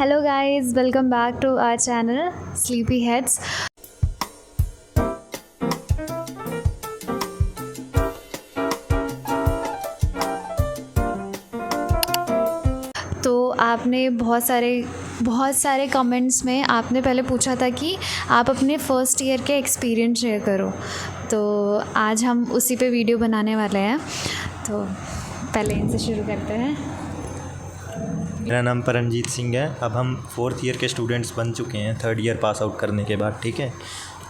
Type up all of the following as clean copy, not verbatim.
Hello guys, welcome back to our channel Sleepy Heads. तो आपने बहुत सारे कमेंट्स में आपने पहले पूछा था कि आप अपने फर्स्ट ईयर के एक्सपीरियंस शेयर करो, तो आज हम उसी पे वीडियो बनाने वाले हैं। तो पहले इनसे शुरू करते हैं। मेरा नाम परमजीत सिंह है। अब हम 4th ईयर के स्टूडेंट्स बन चुके हैं 3rd ईयर पास आउट करने के बाद। ठीक है,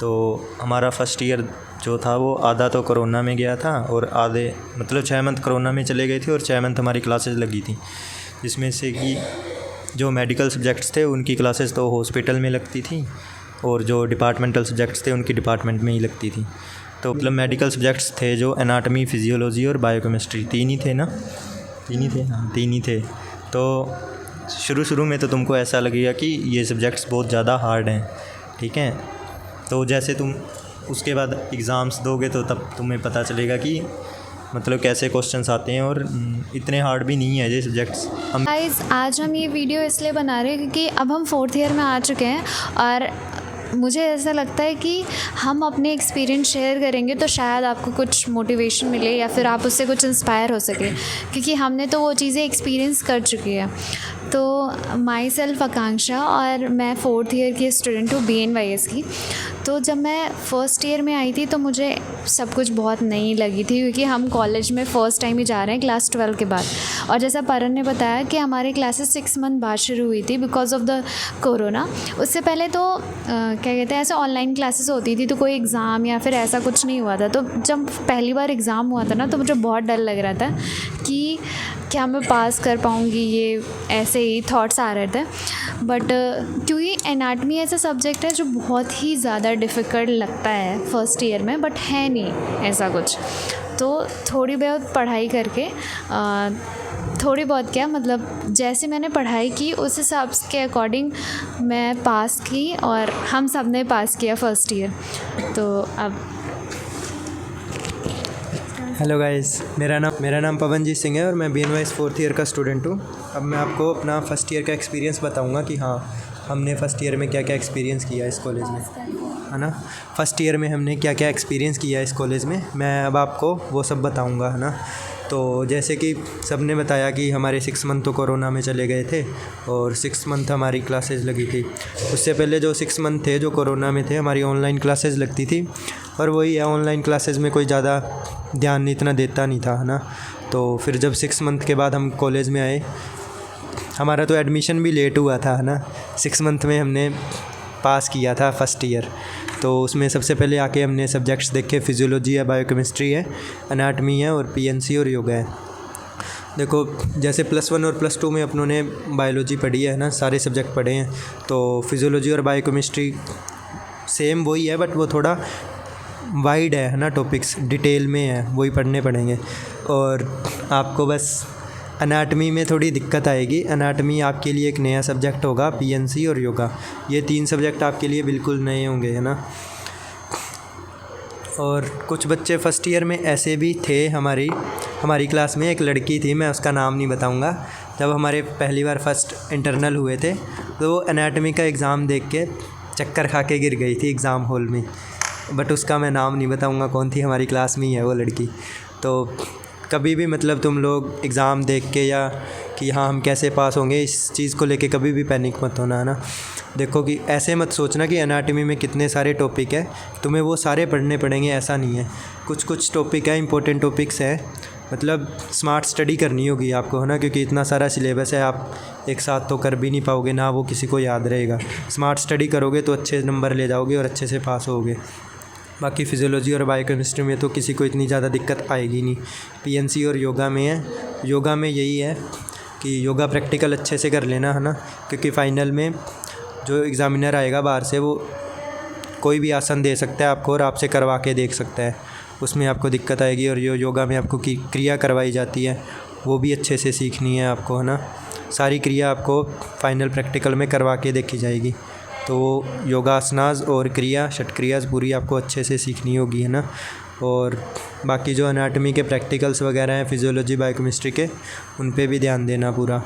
तो हमारा फर्स्ट ईयर जो था वो आधा तो कोरोना में गया था और आधे 6 मंथ कोरोना में चले गए थे और 6 मंथ हमारी क्लासेस लगी थी, जिसमें से कि जो मेडिकल सब्जेक्ट्स थे उनकी क्लासेस तो हॉस्पिटल में लगती थी और जो डिपार्टमेंटल सब्जेक्ट्स थे उनकी डिपार्टमेंट में ही लगती थी। तो मेडिकल सब्जेक्ट्स थे जो एनाटमी, फिजियोलॉजी और बायोकेमिस्ट्री, तीन ही थे। हाँ, तीन ही थे। तो शुरू में तो तुमको ऐसा लगेगा कि ये सब्जेक्ट्स बहुत ज़्यादा हार्ड हैं। ठीक है, तो जैसे तुम उसके बाद एग्ज़ाम्स दोगे तो तब तुम्हें पता चलेगा कि कैसे क्वेश्चंस आते हैं, और इतने हार्ड भी नहीं है ये सब्जेक्ट्स। गाइस, आज हम ये वीडियो इसलिए बना रहे हैं क्योंकि अब हम 4th ईयर में आ चुके हैं और मुझे ऐसा लगता है कि हम अपने एक्सपीरियंस शेयर करेंगे तो शायद आपको कुछ मोटिवेशन मिले या फिर आप उससे कुछ इंस्पायर हो सके, क्योंकि हमने तो वो चीज़ें एक्सपीरियंस कर चुकी है। तो माई सेल्फ आकांक्षा और मैं 4th ईयर की स्टूडेंट हूँ BNYS की। तो जब मैं फ़र्स्ट ईयर में आई थी तो मुझे सब कुछ बहुत नई लगी थी, क्योंकि हम कॉलेज में फ़र्स्ट टाइम ही जा रहे हैं क्लास 12 के बाद। और जैसा परन ने बताया कि हमारी क्लासेस 6 मंथ बाद शुरू हुई थी बिकॉज ऑफ द कोरोना। उससे पहले तो क्या कहते हैं, ऐसे ऑनलाइन क्लासेस होती थी, तो कोई एग्ज़ाम या फिर ऐसा कुछ नहीं हुआ था। तो जब पहली बार एग्ज़ाम हुआ था ना, तो मुझे बहुत डर लग रहा था कि क्या मैं पास कर पाऊँगी, ये ऐसे ही थॉट्स आ रहे थे। बट क्योंकि एनाटमी ऐसा सब्जेक्ट है जो बहुत ही ज़्यादा डिफ़िकल्ट लगता है फर्स्ट ईयर में, बट है नहीं ऐसा कुछ। तो थोड़ी बहुत पढ़ाई करके थोड़ी बहुत क्या जैसे मैंने पढ़ाई की उस हिसाब के अकॉर्डिंग मैं पास की और हम सब ने पास किया फर्स्ट ईयर। तो अब हेलो गाइस, मेरा नाम पवनजीत सिंह है और मैं BNYS 4th ईयर का स्टूडेंट हूँ। अब मैं आपको अपना फ़र्स्ट ईयर का एक्सपीरियंस बताऊँगा कि हाँ, हमने फ़र्स्ट ईयर में क्या क्या एक्सपीरियंस किया इस कॉलेज में, है ना। फ़र्स्ट ईयर में हमने क्या क्या एक्सपीरियंस किया इस कॉलेज में, मैं अब आपको वो सब बताऊँगा, है ना। तो जैसे कि सब ने बताया कि हमारे 6 मंथ तो कोरोना में चले गए थे और 6 मंथ हमारी क्लासेस लगी थी। उससे पहले जो 6 मंथ थे जो कोरोना में थे, हमारी ऑनलाइन क्लासेस लगती थी। और वही है, ऑनलाइन क्लासेस में कोई ज़्यादा ध्यान इतना देता नहीं था, है ना। तो फिर जब 6 मंथ के बाद हम कॉलेज में आए, हमारा तो एडमिशन भी लेट हुआ था, है ना। 6 मंथ में हमने पास किया था फर्स्ट ईयर। तो उसमें सबसे पहले आके हमने सब्जेक्ट्स देखे, फिजियोलॉजी है, बायोकेमिस्ट्री है, एनाटमी है और PNC और योगा है। देखो, जैसे +1 और +2 में अपनों ने बायोलॉजी पढ़ी है ना, सारे सब्जेक्ट पढ़े हैं। तो फिजियोलॉजी और बायोकेमिस्ट्री सेम वही है, बट वो थोड़ा वाइड है ना, टॉपिक्स डिटेल में है, वही पढ़ने पड़ेंगे। और आपको बस एनाटमी में थोड़ी दिक्कत आएगी। एनाटमी आपके लिए एक नया सब्जेक्ट होगा, PNC और योगा, ये 3 सब्जेक्ट आपके लिए बिल्कुल नए होंगे, है ना। और कुछ बच्चे फ़र्स्ट ईयर में ऐसे भी थे, हमारी क्लास में एक लड़की थी, मैं उसका नाम नहीं बताऊंगा। जब हमारे पहली बार फर्स्ट इंटरनल हुए थे तो वो एनाटमी का एग्ज़ाम देख के चक्कर खा के गिर गई थी एग्ज़ाम हॉल में, बट उसका मैं नाम नहीं बताऊंगा कौन थी, हमारी क्लास में ही है वो लड़की। तो कभी भी तुम लोग एग्ज़ाम देख के या कि हाँ हम कैसे पास होंगे, इस चीज़ को लेके कभी भी पैनिक मत होना, है ना। देखो कि ऐसे मत सोचना कि एनाटमी में कितने सारे टॉपिक है, तुम्हें वो सारे पढ़ने पड़ेंगे, ऐसा नहीं है। कुछ टॉपिक है, इंपॉर्टेंट टॉपिक्स हैं, स्मार्ट स्टडी करनी होगी आपको, है ना, क्योंकि इतना सारा सिलेबस है, आप एक साथ तो कर भी नहीं पाओगे ना, वो किसी को याद रहेगा। स्मार्ट स्टडी करोगे तो अच्छे नंबर ले जाओगे और अच्छे से पास होगे। बाकी फिजियोलॉजी और बायोकेमिस्ट्री में तो किसी को इतनी ज़्यादा दिक्कत आएगी नहीं। PNC और योगा में है, योगा में यही है कि योगा प्रैक्टिकल अच्छे से कर लेना, है ना, क्योंकि फ़ाइनल में जो एग्ज़ामिनर आएगा बाहर से, वो कोई भी आसन दे सकता है आपको और आपसे करवा के देख सकता है, उसमें आपको दिक्कत आएगी। और योगा में आपको क्रिया करवाई जाती है, वो भी अच्छे से सीखनी है आपको, है ना। सारी क्रिया आपको फ़ाइनल प्रैक्टिकल में करवा के देखी जाएगी। तो योगासनास और षटक्रियाज़ पूरी आपको अच्छे से सीखनी होगी, है ना। और बाकी जो एनाटमी के प्रैक्टिकल्स वगैरह हैं, फिजियोलॉजी बायोकेमिस्ट्री के, उन पे भी ध्यान देना पूरा।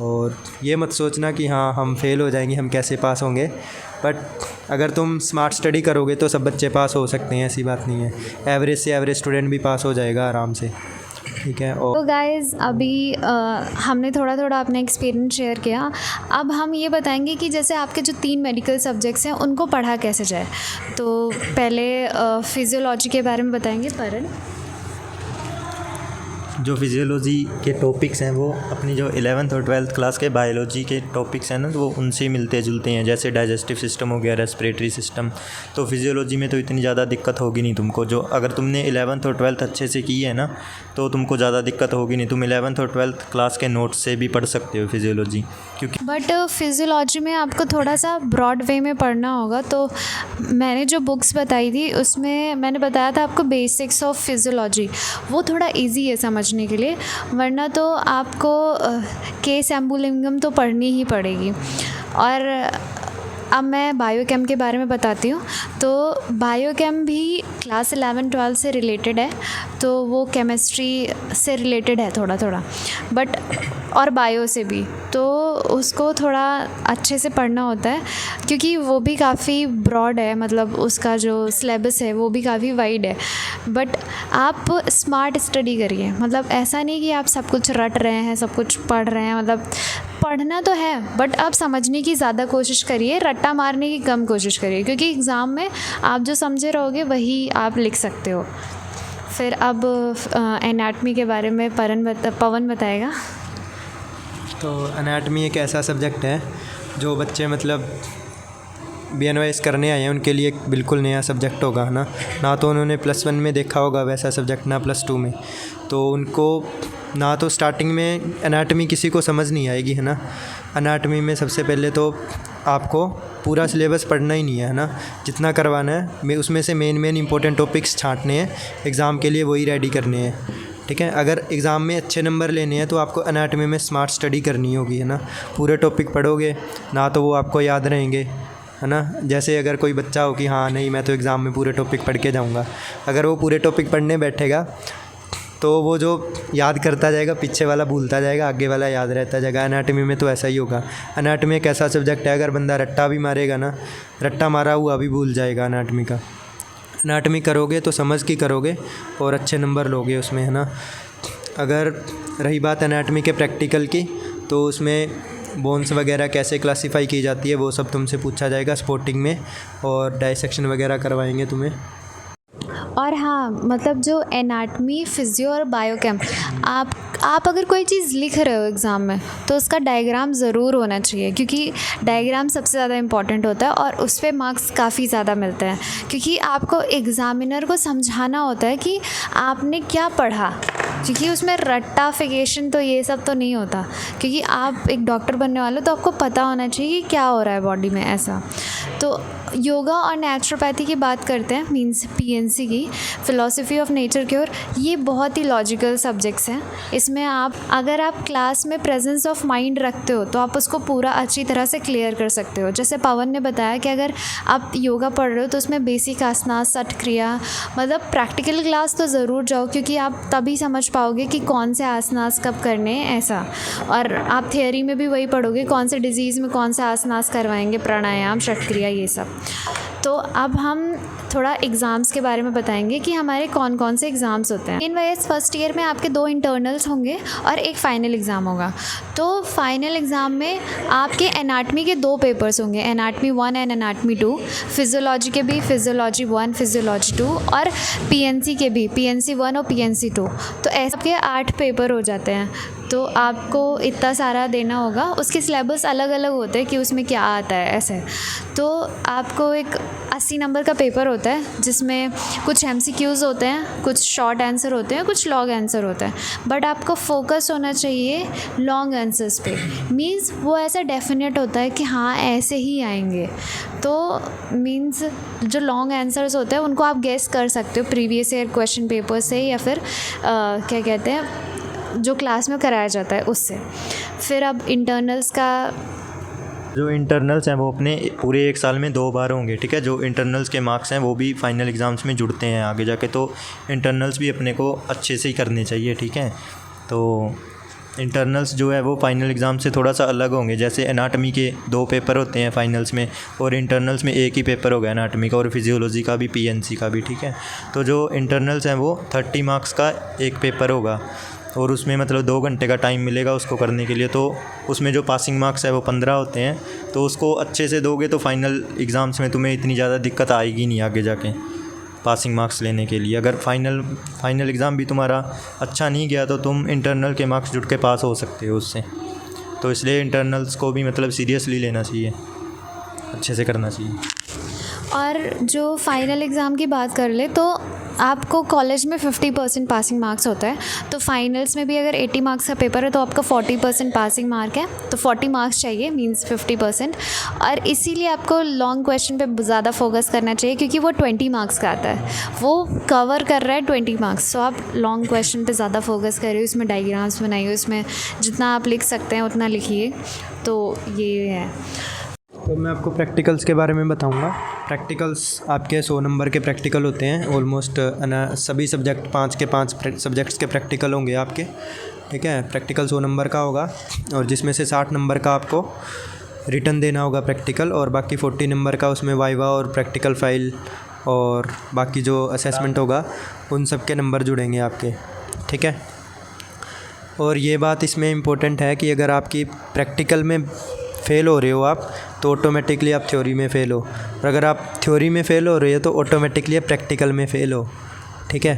और ये मत सोचना कि हाँ हम फेल हो जाएंगे, हम कैसे पास होंगे। बट अगर तुम स्मार्ट स्टडी करोगे तो सब बच्चे पास हो सकते हैं, ऐसी बात नहीं है। एवरेज से एवरेज स्टूडेंट भी पास हो जाएगा आराम से, ठीक है। और तो गाइज़ अभी हमने थोड़ा थोड़ा अपना एक्सपीरियंस शेयर किया। अब हम ये बताएंगे कि जैसे आपके जो 3 मेडिकल सब्जेक्ट्स हैं उनको पढ़ा कैसे जाए। तो पहले फिजियोलॉजी के बारे में बताएंगे परन। जो फिजियोलॉजी के टॉपिक्स हैं वो अपनी जो 11th और 12th क्लास के बायोलॉजी के टॉपिक्स हैं ना, तो वो उनसे मिलते जुलते हैं। जैसे डाइजेस्टिव सिस्टम हो गया, रेस्पिरेटरी सिस्टम। तो फिजियोलॉजी में तो इतनी ज़्यादा दिक्कत होगी नहीं तुमको। जो अगर तुमने 11th और 12th अच्छे से की है ना, तो तुमको ज़्यादा दिक्कत होगी नहीं। तुम 11th और 12th क्लास के नोट्स से भी पढ़ सकते हो फिजियोलॉजी, क्योंकि बट फिजियोलॉजी में आपको थोड़ा सा ब्रॉड वे में पढ़ना होगा। तो मैंने जो बुक्स बताई थी उसमें मैंने बताया था आपको बेसिक्स ऑफ फिजियोलॉजी, वो थोड़ा इजी है समझने के लिए। वरना तो आपको केस एम्बुलिंगम तो पढ़नी ही पड़ेगी। और अब मैं बायोकेम के बारे में बताती हूँ। तो बायोकेम भी क्लास 11-12 से रिलेटेड है, तो वो केमिस्ट्री से रिलेटेड है थोड़ा थोड़ा, बट और बायो से भी। तो उसको थोड़ा अच्छे से पढ़ना होता है क्योंकि वो भी काफ़ी ब्रॉड है, मतलब उसका जो सिलेबस है वो भी काफ़ी वाइड है। बट आप स्मार्ट स्टडी करिए, मतलब ऐसा नहीं कि आप सब कुछ रट रहे हैं, सब कुछ पढ़ रहे हैं। मतलब पढ़ना तो है बट आप समझने की ज़्यादा कोशिश करिए, रट्टा मारने की कम कोशिश करिए, क्योंकि एग्ज़ाम में आप जो समझे रहोगे वही आप लिख सकते हो। फिर अब एनाटमी के बारे में पवन बताएगा। तो एनाटमी एक ऐसा सब्जेक्ट है जो बच्चे मतलब BNYS करने आए हैं उनके लिए एक बिल्कुल नया सब्जेक्ट होगा, है ना। ना तो उन्होंने +1 में देखा होगा वैसा सब्जेक्ट, ना +2 में। तो उनको ना तो स्टार्टिंग में एनाटमी किसी को समझ नहीं आएगी, है ना। एनाटमी में सबसे पहले तो आपको पूरा सिलेबस पढ़ना ही नहीं है ना। जितना करवाना है उसमें से मेन इंपॉर्टेंट टॉपिक्स छांटने हैं, एग्ज़ाम के लिए वही रेडी करने हैं, ठीक है। अगर एग्ज़ाम में अच्छे नंबर लेने हैं तो आपको एनाटमी में स्मार्ट स्टडी करनी होगी, है ना। पूरे टॉपिक पढ़ोगे ना तो वो आपको याद रहेंगे, है ना। जैसे अगर कोई बच्चा हो कि हाँ नहीं मैं तो एग्ज़ाम में पूरे टॉपिक पढ़ के जाऊँगा, अगर वो पूरे टॉपिक पढ़ने बैठेगा तो वो जो याद करता जाएगा पीछे वाला भूलता जाएगा, आगे वाला याद रहता जाएगा। एनाटमी में तो ऐसा ही होगा। एनाटमी एक ऐसा सब्जेक्ट है अगर बंदा रट्टा भी मारेगा ना, रट्टा मारा हुआ भी भूल जाएगा एनाटमी का। एनाटमी करोगे तो समझ के करोगे और अच्छे नंबर लोगे उसमें, है ना। अगर रही बात एनाटमी के प्रैक्टिकल की, तो उसमें बोन्स वगैरह कैसे क्लासीफाई की जाती है वो सब तुमसे पूछा जाएगा स्पोर्टिंग में, और डाइसेक्शन वगैरह करवाएंगे तुम्हें। और हाँ, मतलब जो एनाटमी, फिजियो और बायोकेम, आप अगर कोई चीज़ लिख रहे हो एग्ज़ाम में तो उसका डायग्राम ज़रूर होना चाहिए, क्योंकि डायग्राम सबसे ज़्यादा इम्पॉर्टेंट होता है और उस पर मार्क्स काफ़ी ज़्यादा मिलते हैं। क्योंकि आपको एग्ज़ामिनर को समझाना होता है कि आपने क्या पढ़ा, क्योंकि उसमें रट्टाफिकेशन तो ये सब तो नहीं होता। क्योंकि आप एक डॉक्टर बनने वाले हो तो आपको पता होना चाहिए कि क्या हो रहा है बॉडी में, ऐसा। तो योगा और नेचुरोपैथी की बात करते हैं, मींस PNC की, फ़िलॉसफी ऑफ नेचर क्योर। ये बहुत ही लॉजिकल सब्जेक्ट्स हैं। इसमें अगर आप क्लास में प्रेजेंस ऑफ माइंड रखते हो तो आप उसको पूरा अच्छी तरह से क्लियर कर सकते हो। जैसे पवन ने बताया कि अगर आप योगा पढ़ रहे हो तो उसमें बेसिक आसनास, सठ क्रिया, मतलब प्रैक्टिकल क्लास तो ज़रूर जाओ, क्योंकि आप तभी समझ पाओगे कि कौन से आसनास कब करने हैं, ऐसा। और आप थियोरी में भी वही पढ़ोगे, कौन से डिजीज़ में कौन से आसनास करवाएंगे, प्राणायाम, सठ क्रिया, ये सब। तो अब हम थोड़ा एग्ज़ाम्स के बारे में बताएंगे कि हमारे कौन कौन से एग्ज़ाम्स होते हैं। BNYS फर्स्ट ईयर में आपके 2 इंटरनल्स होंगे और एक फ़ाइनल एग्ज़ाम होगा। तो फाइनल एग्ज़ाम में आपके एनाटमी के 2 पेपर्स होंगे, एनाटमी 1 एंड एनाटमी 2। फिजियोलॉजी के भी फिजियोलॉजी 1, फिजियोलॉजी 2, और PNC के भी PNC 1 और PNC 2। तो ऐसे के 8 पेपर हो जाते हैं। तो आपको इतना सारा देना होगा। उसके सिलेबस अलग अलग होते हैं कि उसमें क्या आता है, ऐसे। तो आपको एक 80 नंबर का पेपर होता है जिसमें कुछ MCQs होते हैं, कुछ शॉर्ट आंसर होते हैं, कुछ लॉन्ग आंसर होता है। बट आपको फोकस होना चाहिए लॉन्ग आंसर्स पे, मींस वो ऐसा डेफिनेट होता है कि हाँ ऐसे ही आएंगे। तो मींस जो लॉन्ग आंसर्स होते हैं उनको आप गेस कर सकते हो प्रीवियस ईयर क्वेश्चन पेपर से, या फिर क्या कहते हैं जो क्लास में कराया जाता है उससे। फिर अब इंटरनल्स का, जो इंटरनल्स हैं वो अपने पूरे 1 साल में 2 बार होंगे, ठीक है। जो इंटरनल्स के मार्क्स हैं वो भी फाइनल एग्ज़ाम्स में जुड़ते हैं आगे जाके, तो इंटरनल्स भी अपने को अच्छे से ही करने चाहिए, ठीक है। तो इंटरनल्स जो है वो फाइनल एग्ज़ाम से थोड़ा सा अलग होंगे। जैसे एनाटमी के 2 पेपर होते हैं फाइनल्स में, और इंटरनल्स में एक ही पेपर होगा एनाटमी का और फिजियोलॉजी का भी, पीएनसी का भी, ठीक है। तो जो इंटरनल्स हैं वो 30 मार्क्स का एक पेपर होगा और उसमें मतलब 2 घंटे का टाइम मिलेगा उसको करने के लिए। तो उसमें जो पासिंग मार्क्स है वो 15 होते हैं, तो उसको अच्छे से दोगे तो फाइनल एग्ज़ाम्स में तुम्हें इतनी ज़्यादा दिक्कत आएगी नहीं आगे जाके पासिंग मार्क्स लेने के लिए। अगर फाइनल एग्ज़ाम भी तुम्हारा अच्छा नहीं गया तो तुम इंटरनल के मार्क्स जुट के पास हो सकते हो उससे। तो इसलिए इंटरनल्स को भी मतलब सीरियसली लेना चाहिए, अच्छे से करना चाहिए। और जो फाइनल एग्ज़ाम की बात कर ले तो आपको कॉलेज में 50% पासिंग मार्क्स होता है, तो फाइनल्स में भी अगर 80 मार्क्स का पेपर है तो आपका 40% पासिंग मार्क है, तो 40 मार्क्स चाहिए, मींस 50%। और इसीलिए आपको लॉन्ग क्वेश्चन पे ज़्यादा फोकस करना चाहिए क्योंकि वो 20 मार्क्स का आता है, वो कवर कर रहा है 20 मार्क्स। तो आप लॉन्ग क्वेश्चन पे ज़्यादा फोकस करिए, उसमें डायग्राम्स बनाइए, उसमें जितना आप लिख सकते हैं उतना लिखिए। तो ये है। तो मैं आपको प्रैक्टिकल्स के बारे में बताऊंगा। प्रैक्टिकल्स आपके 100 नंबर के प्रैक्टिकल होते हैं ऑलमोस्ट, सभी सब्जेक्ट 5 के 5 सब्जेक्ट्स के प्रैक्टिकल होंगे आपके, ठीक है। प्रैक्टिकल 100 नंबर का होगा और जिसमें से 60 नंबर का आपको रिटन देना होगा प्रैक्टिकल, और बाकी 40 नंबर का उसमें वाइवा और प्रैक्टिकल फ़ाइल और बाकी जो असेसमेंट होगा उन सब के नंबर जुड़ेंगे आपके, ठीक है। और ये बात इसमें इम्पोर्टेंट है कि अगर आपकी प्रैक्टिकल में फ़ेल हो रहे हो आप तो ऑटोमेटिकली आप थ्योरी में फ़ेल हो, और अगर आप थ्योरी में फ़ेल हो रहे हो तो ऑटोमेटिकली आप प्रैक्टिकल में फ़ेल हो, ठीक है।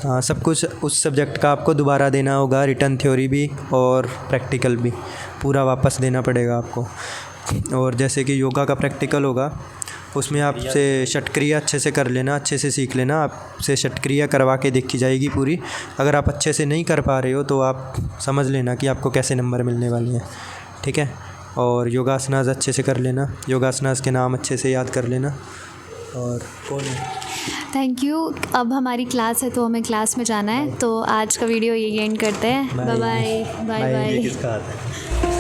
हाँ, सब कुछ उस सब्जेक्ट का आपको दोबारा देना होगा, रिटन, थ्योरी भी और प्रैक्टिकल भी पूरा वापस देना पड़ेगा आपको। और जैसे कि योगा का प्रैक्टिकल होगा उसमें आपसे षटक्रिया अच्छे से कर लेना, अच्छे से सीख लेना, आपसे षटक्रिया करवा के देखी जाएगी पूरी। अगर आप अच्छे से नहीं कर पा रहे हो तो आप समझ लेना कि आपको कैसे नंबर मिलने वाले हैं, ठीक है। और योगासनास अच्छे से कर लेना, योगासनास के नाम अच्छे से याद कर लेना। और कौन है? Thank you. अब हमारी क्लास है तो हमें क्लास में जाना है, तो आज का वीडियो यही एंड करते हैं। Bye bye bye bye. किसका आता है?